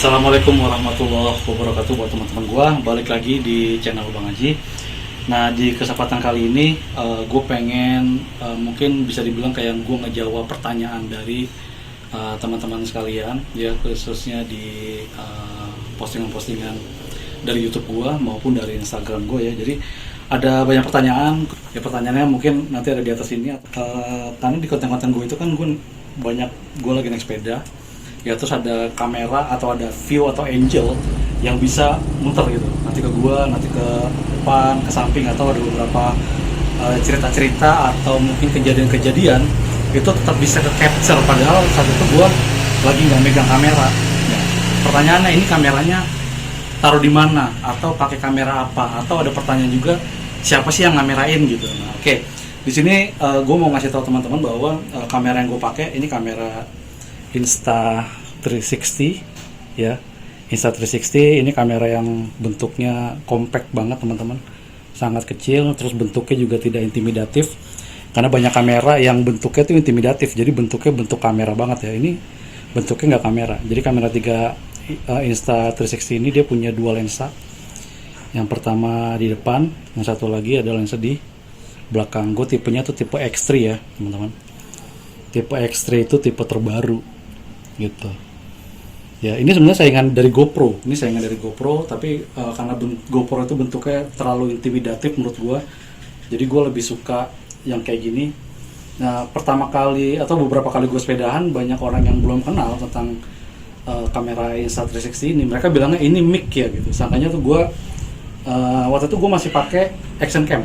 Assalamualaikum warahmatullahi wabarakatuh buat teman-teman gua. Balik lagi di channel Bang Haji. Nah, di kesempatan kali ini gue pengen mungkin bisa dibilang kayak gue ngejawab pertanyaan dari teman-teman sekalian, ya, khususnya di postingan-postingan dari YouTube gua maupun dari Instagram gue, ya. Jadi ada banyak pertanyaan. Ya, pertanyaannya mungkin nanti ada di atas ini. Karena di konten-konten gue itu kan gue lagi naik sepeda, ya, terus ada kamera atau ada view atau angle yang bisa muter gitu, nanti ke gua, nanti ke depan, ke samping, atau ada beberapa cerita-cerita atau mungkin kejadian-kejadian itu tetap bisa ke capture padahal saat itu gua lagi nggak megang kamera. Ya, pertanyaannya, ini kameranya taruh di mana, atau pakai kamera apa, atau ada pertanyaan juga siapa sih yang ngamerain gitu. Nah, oke. Di sini gue mau ngasih tahu teman-teman bahwa kamera yang gue pakai ini kamera Insta360, ya. Insta360 ini kamera yang bentuknya compact banget, teman-teman. Sangat kecil, terus bentuknya juga tidak intimidatif. Karena banyak kamera yang bentuknya itu intimidatif, jadi bentuknya bentuk kamera banget, ya. Ini bentuknya nggak kamera. Jadi kamera Insta360 ini dia punya dua lensa. Yang pertama di depan, yang satu lagi ada lensa di belakang. Gue tipenya tuh tipe X3, ya, teman-teman. Tipe X3 itu tipe terbaru gitu. Ya, ini sebenarnya saingan dari GoPro. Ini saingan dari GoPro, tapi karena GoPro itu bentuknya terlalu intimidatif menurut gue, jadi gue lebih suka yang kayak gini. Nah, pertama kali atau beberapa kali gue sepedahan, banyak orang yang belum kenal tentang kamera Insta360 ini. Mereka bilangnya ini mic, ya, gitu. Sangkanya tuh gue waktu itu gue masih pakai action cam.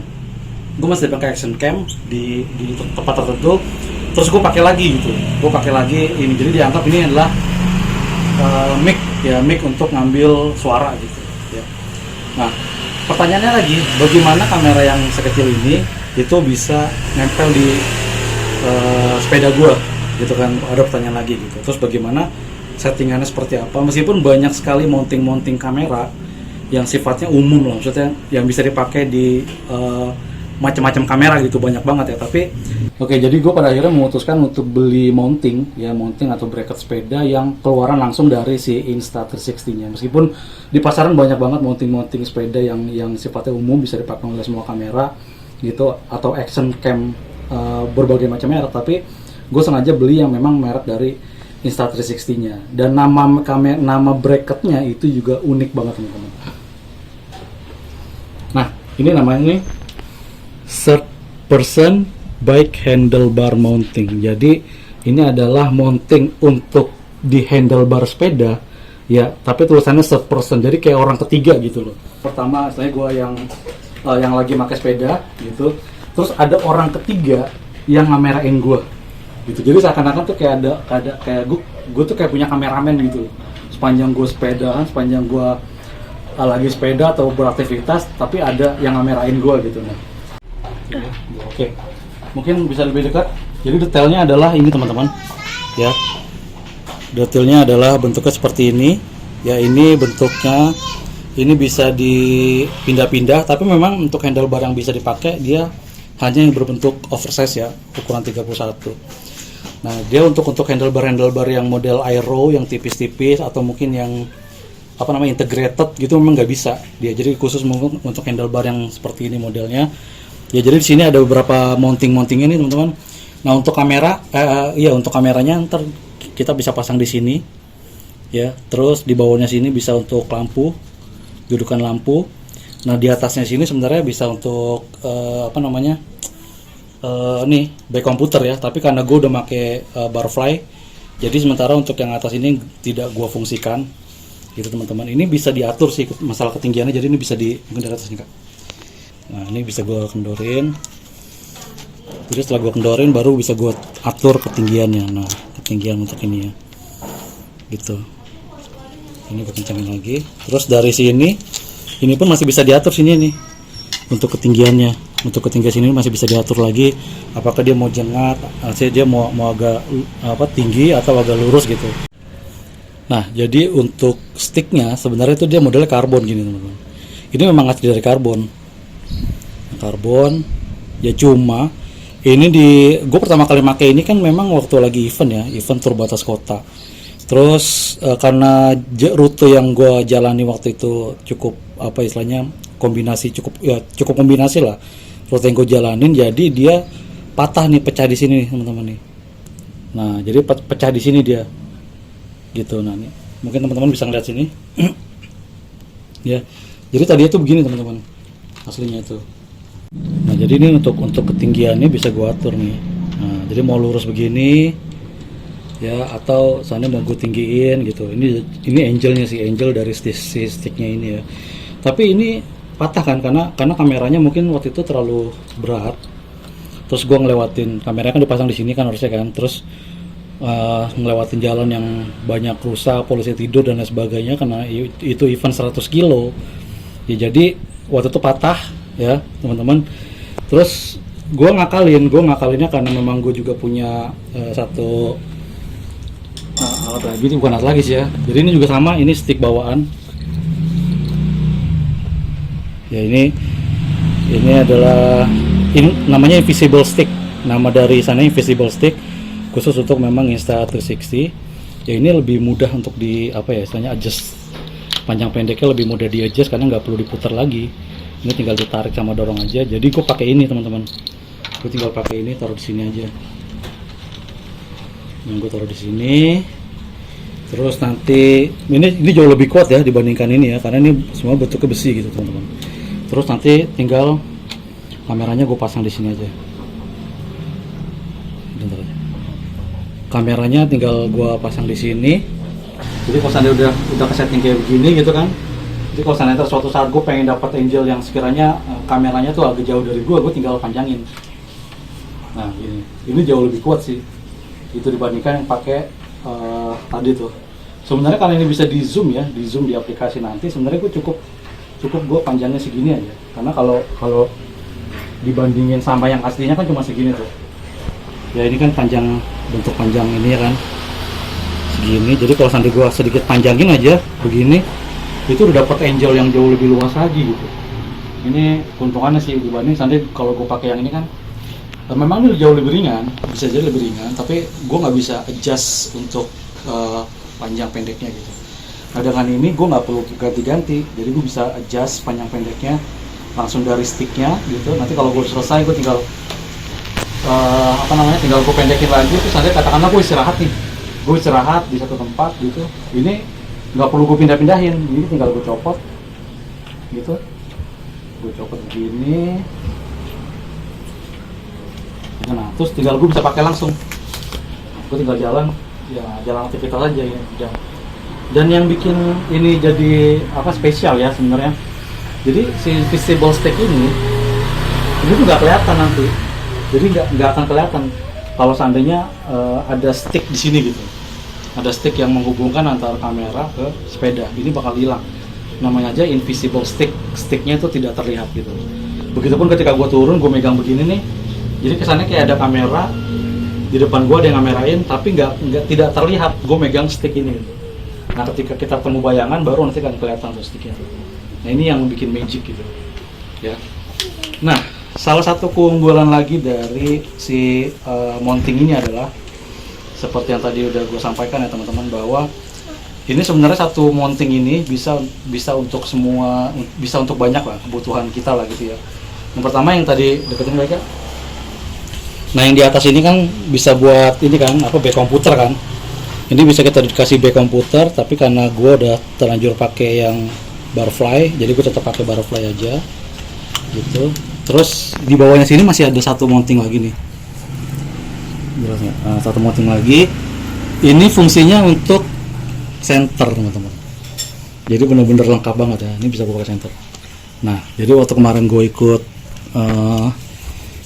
Gue masih pakai action cam di tempat tertentu. Terus gue pakai lagi gitu. Gue pakai lagi ini, jadi dianggap ini adalah mic, ya, mic untuk ngambil suara gitu, ya. Nah, pertanyaannya lagi, bagaimana kamera yang sekecil ini itu bisa nempel di sepeda gue gitu kan? Ada pertanyaan lagi gitu. Terus bagaimana settingannya seperti apa? Meskipun banyak sekali mounting kamera yang sifatnya umum loh, maksudnya yang bisa dipakai di macam-macam kamera gitu, banyak banget, ya. Tapi oke, jadi gue pada akhirnya memutuskan untuk beli mounting, ya, mounting atau bracket sepeda yang keluaran langsung dari si Insta360 nya. Meskipun di pasaran banyak banget mounting sepeda yang sifatnya umum, bisa dipakai oleh semua kamera gitu, atau action cam berbagai macam merek, tapi gue sengaja beli yang memang merek dari Insta360 nya. Dan nama bracketnya itu juga unik banget, teman-teman. Nah, ini namanya nih third person bike handlebar mounting. Jadi ini adalah mounting untuk di handlebar sepeda, ya, tapi tulisannya third person, jadi kayak orang ketiga gitu loh. Pertama, saya gue yang lagi pakai sepeda gitu, terus ada orang ketiga yang ngamerain gue gitu. Jadi seakan-akan tuh kayak kayak gue tuh kayak punya kameramen gitu. Sepanjang gue sepedaan, sepanjang gue lagi sepeda atau beraktivitas, tapi ada yang ngamerain gue gitu. Nah, oke. Mungkin bisa lebih dekat. Jadi detailnya adalah ini, teman-teman, ya. Detailnya adalah bentuknya seperti ini, ya. Ini bentuknya, ini bisa dipindah-pindah, tapi memang untuk handlebar yang bisa dipakai dia hanya yang berbentuk oversize, ya, ukuran 31. Nah, dia untuk handlebar yang model aero yang tipis-tipis atau mungkin yang integrated gitu memang nggak bisa dia. Jadi khusus untuk handlebar yang seperti ini modelnya. Ya, jadi di sini ada beberapa mounting ini, teman-teman. Nah, untuk kamera, untuk kameranya ntar kita bisa pasang di sini, ya. Terus di bawahnya sini bisa untuk lampu, dudukan lampu. Nah, di atasnya sini sebenarnya bisa untuk nih back komputer, ya. Tapi karena gue udah pakai barfly, jadi sementara untuk yang atas ini tidak gue fungsikan, gitu, teman-teman. Ini bisa diatur sih masalah ketinggiannya, jadi ini bisa mungkin dari atas nih, Kak. Nah, ini bisa gue kendorin. Jadi setelah gue kendorin baru bisa gue atur ketinggiannya. Nah, ketinggian untuk ini, ya, gitu. Ini gue kencangin lagi. Terus dari sini, ini pun masih bisa diatur sini nih untuk ketinggiannya. Untuk ketinggian sini masih bisa diatur lagi. Apakah dia mau jengat, dia mau agak tinggi atau agak lurus gitu. Nah, jadi untuk sticknya sebenarnya itu dia modelnya karbon gini, teman-teman. Ini memang asli dari karbon, ya. Cuma ini gue pertama kali pakai ini kan memang waktu lagi event tur batas kota. Terus karena rute yang gue jalani waktu itu cukup apa istilahnya kombinasi cukup kombinasi lah rute yang gue jalanin, jadi dia patah nih, pecah di sini nih teman-teman nih. Nah jadi pecah di sini dia gitu. Nah nih mungkin teman-teman bisa ngeliat sini ya. Jadi tadi itu begini teman-teman aslinya itu. Nah jadi ini untuk ketinggiannya bisa gue atur nih. Nah jadi mau lurus begini ya, atau sana mau gue tinggiin gitu. Ini angelnya sih, angel dari si sticknya ini ya. Tapi ini patah kan karena kameranya mungkin waktu itu terlalu berat. Terus gue ngelewatin, kameranya kan dipasang di sini kan harusnya kan. Terus ngelewatin jalan yang banyak rusak, polisi tidur dan lain sebagainya karena itu event 100 kilo. Ya jadi waktu itu patah ya teman-teman. Terus gue ngakalinnya karena memang gue juga punya satu alat lagi, ini bukan alat lagi sih ya. Jadi ini juga sama, ini stick bawaan. Ya ini adalah namanya invisible stick. Nama dari sana invisible stick, khusus untuk memang Insta360. Ya ini lebih mudah untuk di apa ya istilahnya adjust panjang pendeknya, lebih mudah di adjust karena nggak perlu diputar lagi. Ini tinggal ditarik sama dorong aja. Jadi gue pakai ini teman-teman. Gue tinggal pakai ini, taruh di sini aja. Yang gue taruh di sini. Terus nanti ini jauh lebih kuat ya dibandingkan ini ya, karena ini semua bentuknya besi gitu teman-teman. Terus nanti tinggal kameranya gue pasang di sini aja. Bentar aja. Kameranya tinggal gue pasang di sini. Jadi kalau seandainya udah kesetting kayak begini gitu kan. Jadi kalau seandainya suatu saat gue pengen dapat angel yang sekiranya kameranya tuh agak jauh dari gue tinggal panjangin. Nah ini jauh lebih kuat sih. Itu dibandingkan yang pakai tadi tuh. Sebenarnya kalau ini bisa di zoom ya, di zoom di aplikasi nanti, sebenarnya gue cukup gue panjangnya segini aja. Karena kalau dibandingin sama yang aslinya kan cuma segini tuh. Ya ini kan bentuk panjang ini ya kan, segini. Jadi kalau nanti gue sedikit panjangin aja begini, itu udah dapat angel yang jauh lebih luas lagi gitu. Ini keuntungannya sih dibanding nanti kalau gue pakai yang ini kan. Memang ini jauh lebih ringan, bisa jadi lebih ringan, tapi gue nggak bisa adjust untuk panjang pendeknya gitu. Nah dengan ini gue nggak perlu ganti-ganti, jadi gue bisa adjust panjang pendeknya langsung dari sticknya gitu. Nanti kalau gue selesai gue tinggal tinggal gue pendekin lagi. Terus nanti katakanlah gue istirahat di satu tempat gitu. Ini nggak perlu gue pindah-pindahin, ini tinggal gue copot gitu. Gue copot begini. Nah, terus tinggal gue bisa pakai langsung. Gue tinggal jalan aktivitas aja ya. Dan yang bikin ini jadi apa spesial ya sebenarnya. Jadi si invisible stick ini tuh nggak kelihatan nanti. Jadi nggak akan kelihatan kalau seandainya ada stick di sini gitu. Ada stick yang menghubungkan antara kamera ke sepeda. Ini bakal hilang. Namanya aja invisible stick. Sticknya itu tidak terlihat gitu. Begitupun ketika gue turun, gue megang begini nih. Jadi kesannya kayak ada kamera di depan gue, ada yang ngamerain, tapi tidak terlihat gue megang stick ini. Nah ketika kita temu bayangan baru nanti akan kelihatan tuh sticknya. Nah ini yang bikin magic gitu ya. Nah salah satu keunggulan lagi dari si mounting ini adalah seperti yang tadi udah gue sampaikan ya teman-teman, bahwa ini sebenarnya satu mounting ini bisa untuk semua, bisa untuk banyak lah kebutuhan kita lah gitu ya. Yang pertama yang tadi deketin mereka. Nah yang di atas ini kan bisa buat ini kan back komputer kan. Ini bisa kita dikasih back komputer, tapi karena gue udah terlanjur pakai yang barfly, jadi gue tetap pakai barfly aja gitu. Terus di bawahnya sini masih ada satu mounting lagi nih. Jelasnya, satu mounting lagi. Ini fungsinya untuk center teman-teman. Jadi benar-benar lengkap banget ya. Ini bisa gue pakai center. Nah jadi waktu kemarin gue ikut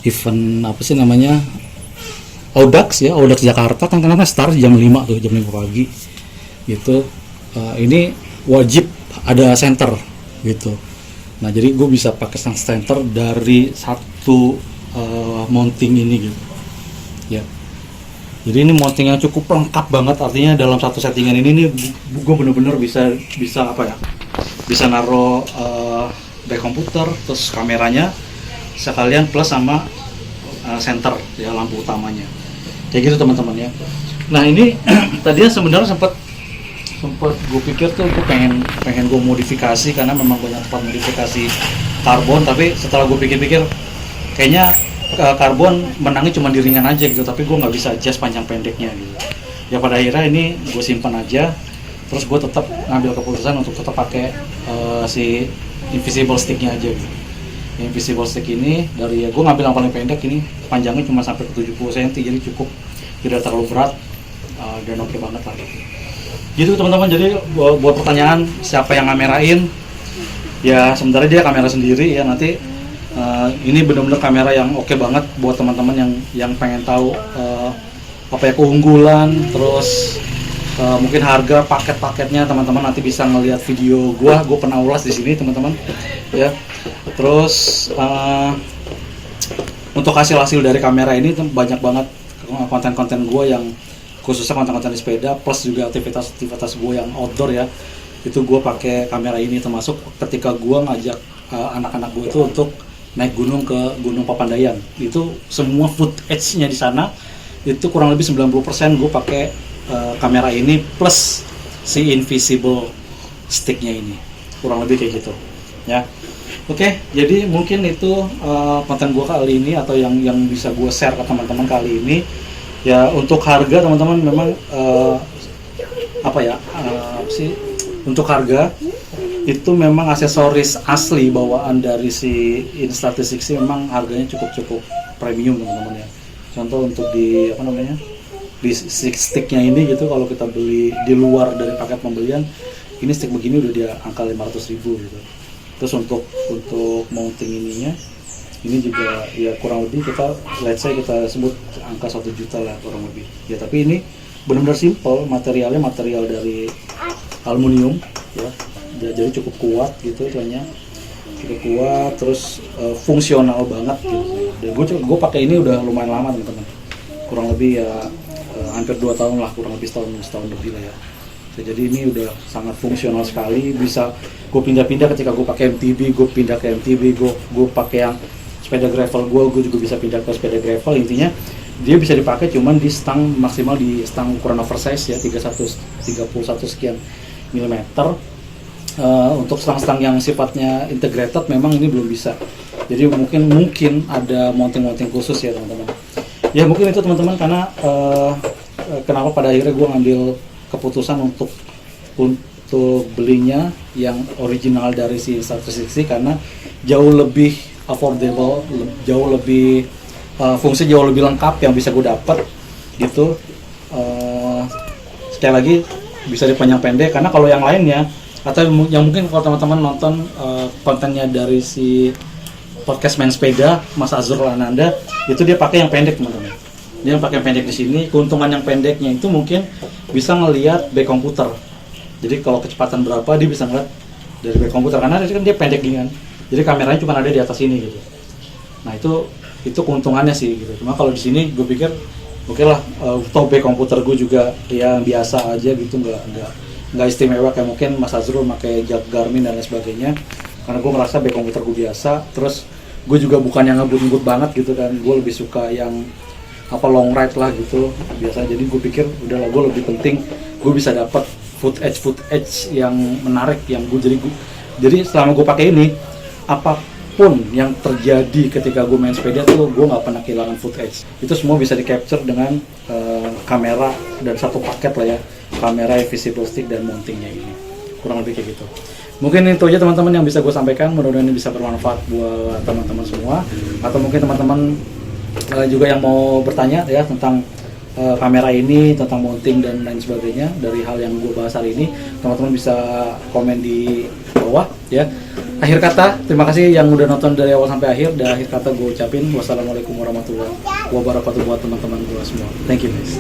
event apa sih namanya, Audax Jakarta kan, karena start jam 5 tuh, jam 5 pagi gitu. Ini wajib ada center gitu. Nah jadi gue bisa pakai center dari satu mounting ini gitu ya. Jadi ini mounting yang cukup lengkap banget, artinya dalam satu settingan ini nih gue bener-bener bisa bisa naruh back komputer, terus kameranya sekalian plus sama center ya, lampu utamanya kayak gitu teman-teman ya. Nah ini tadinya sebenarnya sempat sempet gue pikir tuh gue pengen gue modifikasi karena memang banyak tempat modifikasi karbon, tapi setelah gue pikir-pikir kayaknya karbon menangnya cuma di ringan aja gitu, tapi gue nggak bisa adjust panjang pendeknya gitu. Ya pada akhirnya ini gue simpan aja, terus gue tetap ngambil keputusan untuk tetap pakai si invisible sticknya aja gitu. Invisible stick ini dari gue ngambil yang paling pendek, ini panjangnya cuma sampai ke 70 cm, jadi cukup, tidak terlalu berat dan oke banget lah gitu teman-teman. Jadi buat pertanyaan siapa yang ngamerain, ya sebenarnya dia kamera sendiri ya. Nanti ini benar-benar kamera yang oke banget buat teman-teman yang pengen tahu apa ya keunggulan, terus mungkin harga, paket-paketnya teman-teman nanti bisa ngelihat video gue pernah ulas di sini teman-teman ya. Terus untuk hasil dari kamera ini banyak banget konten-konten gue yang khususnya konten-konten di sepeda, plus juga aktivitas gue yang outdoor ya, itu gue pakai kamera ini, termasuk ketika gue ngajak anak-anak gue itu untuk naik gunung ke Gunung Papandayan, itu semua footage-nya di sana itu kurang lebih 90% gue pakai kamera ini plus si invisible stick-nya ini, kurang lebih kayak gitu ya. Oke, jadi mungkin itu konten gue kali ini, atau yang bisa gue share ke teman-teman kali ini. Ya untuk harga teman-teman memang untuk harga itu memang aksesoris asli bawaan dari si Insta360 memang harganya cukup premium teman-teman ya. Contoh untuk di di sticknya ini gitu, kalau kita beli di luar dari paket pembelian ini stick begini udah di angka 500.000 gitu. Terus untuk mounting ininya ini juga ya kurang lebih let's say kita sebut angka 1 juta lah kurang lebih ya. Tapi ini benar-benar simple, materialnya material dari aluminium ya, jadi cukup kuat gitu, istilahnya cukup kuat, terus fungsional banget gitu. Dan gue pakai ini udah lumayan lama teman-teman, kurang lebih ya hampir 2 tahun lah, kurang lebih setahun lebih lah ya. Jadi ini udah sangat fungsional sekali, bisa gue pindah-pindah ketika gue pakai MTB, gue pindah ke MTB, gue pakai yang sepeda gravel gue juga bisa pindah ke sepeda gravel. Intinya dia bisa dipakai cuman di stang, maksimal di stang ukuran oversize ya, 31 sekian milimeter. Untuk stang-stang yang sifatnya integrated memang ini belum bisa, jadi mungkin ada mounting khusus ya teman-teman ya. Mungkin itu teman-teman, karena kenapa pada akhirnya gue ngambil keputusan untuk belinya yang original dari si Insta360, karena jauh lebih affordable, jauh lebih fungsi jauh lebih lengkap yang bisa gue dapat gitu. Sekali lagi bisa dipanjang pendek, karena kalau yang lainnya atau yang mungkin kalau teman-teman nonton kontennya dari si podcast main sepeda Mas Azur Lananda, itu dia pakai yang pendek teman-teman. Dia pakai yang pendek di sini. Keuntungan yang pendeknya itu mungkin bisa ngelihat back komputer. Jadi kalau kecepatan berapa dia bisa ngeliat dari back komputer, karena kan dia pendek gini kan. Jadi kameranya cuma ada di atas ini gitu. Nah itu keuntungannya sih gitu. Cuma kalau di sini gue pikir oke lah, top back komputer gue juga ya biasa aja gitu, nggak istimewa kayak mungkin Mas Azrul pakai jak Garmin dan lain sebagainya. Karena gue merasa back komputer gue biasa, terus gue juga bukan yang ngebut-ngebut banget gitu kan. Gue lebih suka yang long ride lah gitu biasa. Jadi gue pikir udahlah, gue lebih penting gue bisa dapat footage yang menarik, yang jadi selama gue pakai ini, apapun yang terjadi ketika gue main sepeda tuh gue nggak pernah kehilangan footage. Itu semua bisa di capture dengan kamera dan satu paket lah ya, kamera, invisible stick dan mountingnya ini, kurang lebih kayak gitu. Mungkin itu aja teman-teman yang bisa gue sampaikan, mudah-mudahan ini bisa bermanfaat buat teman-teman semua. Atau mungkin teman-teman juga yang mau bertanya ya tentang kamera ini, tentang mounting dan lain sebagainya dari hal yang gue bahas hari ini, teman-teman bisa komen di bawah ya. Akhir kata, terima kasih yang udah nonton dari awal sampai akhir. Dan akhir kata gue ucapin wassalamualaikum warahmatullahi wabarakatuh buat teman-teman gue semua. Thank you guys.